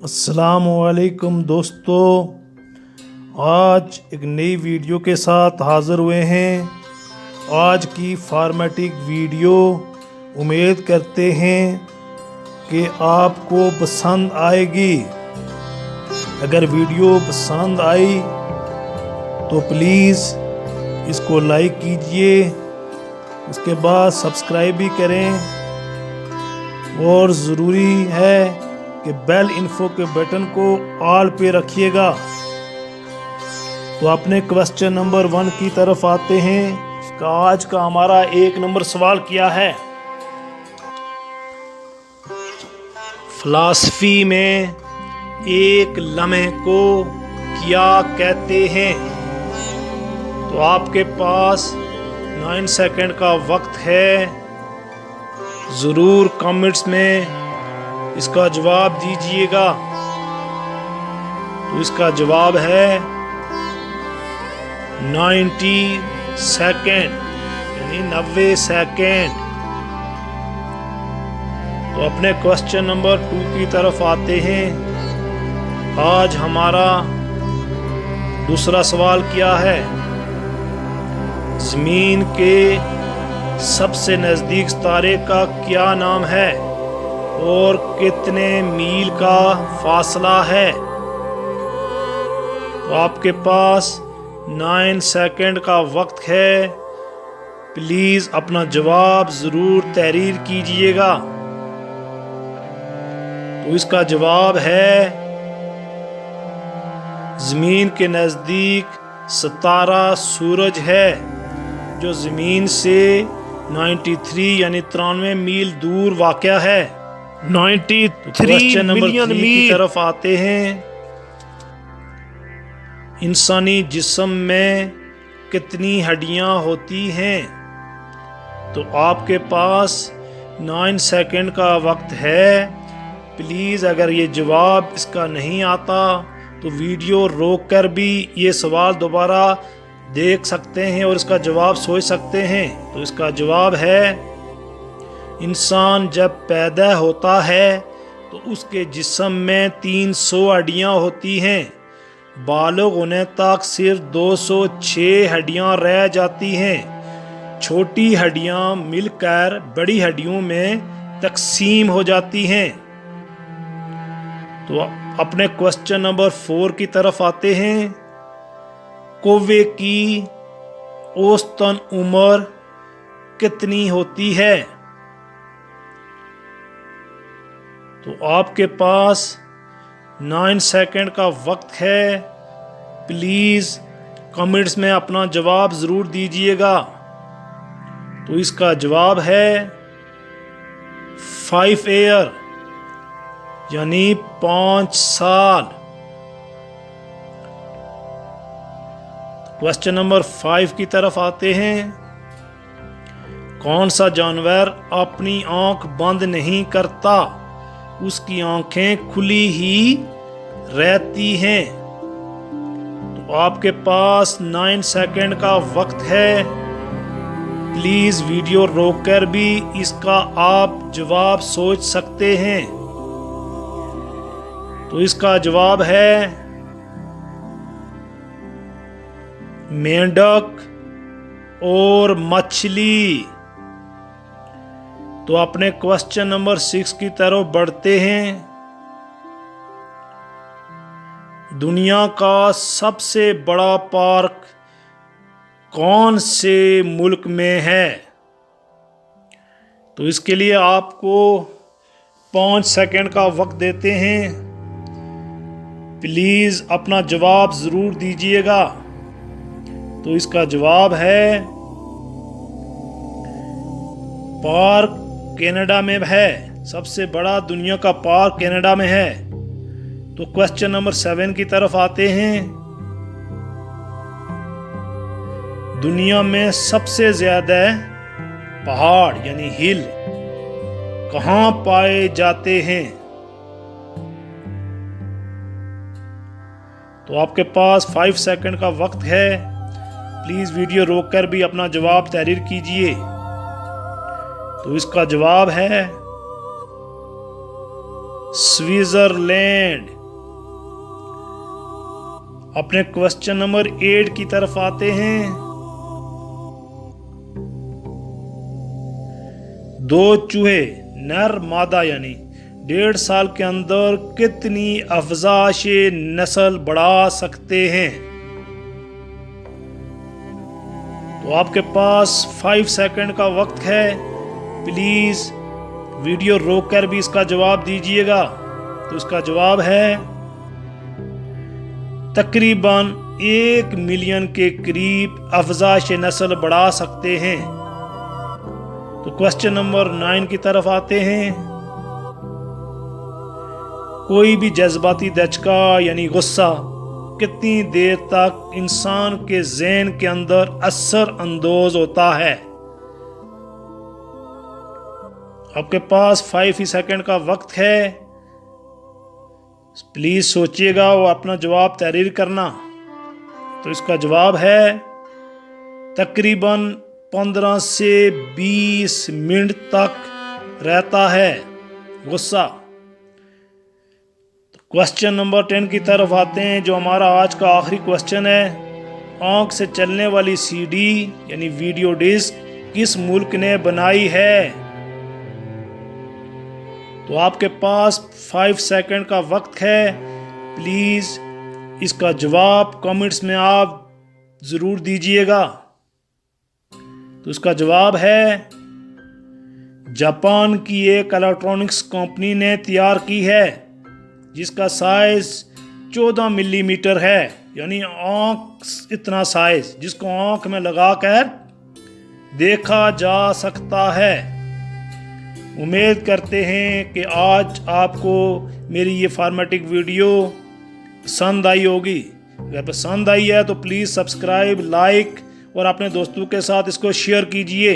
अस्सलामुअलैकुम दोस्तों, आज एक नई वीडियो के साथ हाज़िर हुए हैं। आज की फॉर्मेटिक वीडियो उम्मीद करते हैं कि आपको पसंद आएगी। अगर वीडियो पसंद आई तो प्लीज़ इसको लाइक कीजिए, उसके बाद सब्सक्राइब भी करें और ज़रूरी है कि बेल इन्फो के बटन को ऑल पे रखिएगा। तो अपने क्वेश्चन नंबर 1 की तरफ आते हैं कि आज का हमारा 1 नंबर सवाल क्या है। फिलॉसफी में एक लम्हे को क्या कहते हैं? तो आपके पास 9 सेकंड का वक्त है। ज़रूर कमेंट्स में इसका जवाब दीजिएगा। तो इसका जवाब है 90 सेकंड, यानी 90 सेकंड। तो अपने क्वेश्चन नंबर 2 की तरफ आते हैं। आज हमारा दूसरा सवाल क्या है? ज़मीन के सबसे नज़दीक तारे का क्या नाम है और कितने मील का फासला है? तो आपके पास 9 सेकंड का वक्त है। प्लीज़ अपना जवाब ज़रूर तहरीर कीजिएगा। तो इसका जवाब है ज़मीन के नज़दीक सितारा सूरज है, जो ज़मीन से 93 यानी 93 मील दूर वाक़या है। 93 मिलियन मील की तरफ आते हैं। इंसानी जिस्म में कितनी हड्डियां होती हैं? तो आपके पास 9 सेकंड का वक्त है। प्लीज़ अगर ये जवाब इसका नहीं आता तो वीडियो रोक कर भी ये सवाल दोबारा देख सकते हैं और इसका जवाब सोच सकते हैं। तो इसका जवाब है इंसान जब पैदा होता है तो उसके जिस्म में 300 हड्डियां होती हैं। बालिग होने तक सिर्फ 206 हड्डियां रह जाती हैं। छोटी हड्डियां मिलकर बड़ी हड्डियों में तकसीम हो जाती हैं। तो अपने क्वेश्चन नंबर 4 की तरफ आते हैं। कौवे की औसतन उम्र कितनी होती है? तो आपके पास 9 सेकंड का वक्त है। प्लीज़ कमेंट्स में अपना जवाब ज़रूर दीजिएगा। तो इसका जवाब है 5 ईयर, यानी 5 साल। क्वेश्चन नंबर 5 की तरफ आते हैं। कौन सा जानवर अपनी आंख बंद नहीं करता, उसकी आंखें खुली ही रहती हैं? तो आपके पास 9 सेकंड का वक्त है। प्लीज़ वीडियो रोककर भी इसका आप जवाब सोच सकते हैं। तो इसका जवाब है मेंढक और मछली। तो अपने क्वेश्चन नंबर 6 की तरफ बढ़ते हैं। दुनिया का सबसे बड़ा पार्क कौन से मुल्क में है? तो इसके लिए आपको 5 सेकंड का वक्त देते हैं। प्लीज़ अपना जवाब ज़रूर दीजिएगा। तो इसका जवाब है पार्क कनाडा में है। सबसे बड़ा दुनिया का पार्क कनाडा में है। तो क्वेश्चन नंबर 7 की तरफ आते हैं। दुनिया में सबसे ज्यादा पहाड़ यानी हिल कहाँ पाए जाते हैं? तो आपके पास 5 सेकंड का वक्त है। प्लीज़ वीडियो रोककर भी अपना जवाब तहरीर कीजिए। तो इसका जवाब है स्विट्ज़रलैंड। अपने क्वेश्चन नंबर 8 की तरफ आते हैं। 2 चूहे नर मादा यानी 1.5 साल के अंदर कितनी अफजाश नस्ल बढ़ा सकते हैं? तो आपके पास 5 सेकंड का वक्त है। प्लीज वीडियो रोककर भी इसका जवाब दीजिएगा। तो इसका जवाब है तकरीबन 1 मिलियन के करीब अफजाश नस्ल बढ़ा सकते हैं। तो क्वेश्चन नंबर 9 की तरफ आते हैं। कोई भी जज्बाती दचका यानी गुस्सा कितनी देर तक इंसान के ज़हन के अंदर असर अंदोज होता है? आपके पास 5 ही सेकंड का वक्त है। प्लीज सोचिएगा और अपना जवाब तहरीर करना। तो इसका जवाब है तकरीबन 15 से 20 मिनट तक रहता है गुस्सा। तो क्वेश्चन नंबर 10 की तरफ आते हैं, जो हमारा आज का आखिरी क्वेश्चन है। आंख से चलने वाली सीडी यानी वीडियो डिस्क किस मुल्क ने बनाई है? तो आपके पास 5 सेकंड का वक्त है। प्लीज इसका जवाब कमेंट्स में आप जरूर दीजिएगा। तो इसका जवाब है जापान की एक इलेक्ट्रॉनिक्स कंपनी ने तैयार की है, जिसका साइज 14 मिलीमीटर है, यानी आंख इतना साइज जिसको आंख में लगाकर देखा जा सकता है। उम्मीद करते हैं कि आज आपको मेरी ये फार्मेटिक वीडियो पसंद आई होगी। अगर पसंद आई है तो प्लीज़ सब्सक्राइब, लाइक और अपने दोस्तों के साथ इसको शेयर कीजिए।